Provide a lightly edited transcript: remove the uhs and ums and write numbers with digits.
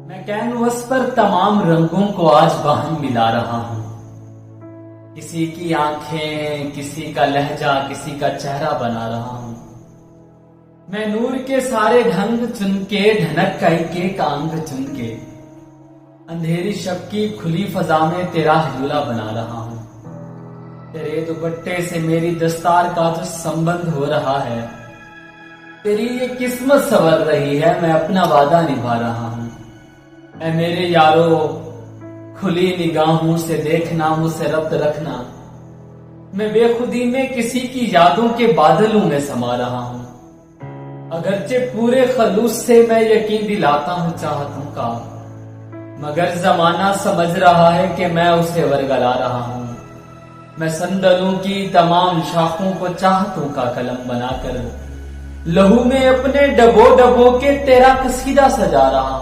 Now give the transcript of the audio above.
میں کینوس پر تمام رنگوں کو آج باہم ملا رہا ہوں. کسی کی آنکھیں، کسی کا لہجہ، کسی کا چہرہ بنا رہا ہوں. میں نور کے سارے ڈھنگ چن کے، ڈھنک کا ایک ایک انگ چن کے، اندھیری شب کی کھلی فضا میں تیرا ہجولا بنا رہا ہوں. تیرے دوپٹے سے میری دستار کا جو سمبند ہو رہا ہے، تیری یہ قسمت سنور رہی ہے، میں اپنا وعدہ نبھا رہا ہوں. اے میرے یارو، کھلی نگاہوں سے دیکھنا، مجھ سے ربط رکھنا. میں بے خودی میں کسی کی یادوں کے بادلوں میں سما رہا ہوں. اگرچہ پورے خلوص سے میں یقین دلاتا ہوں چاہتوں کا، مگر زمانہ سمجھ رہا ہے کہ میں اسے ورگلا رہا ہوں. میں سندلوں کی تمام شاخوں کو چاہتوں کا قلم بنا کر لہو میں اپنے ڈبو ڈبو کے تیرا قصیدہ سجا رہا ہوں.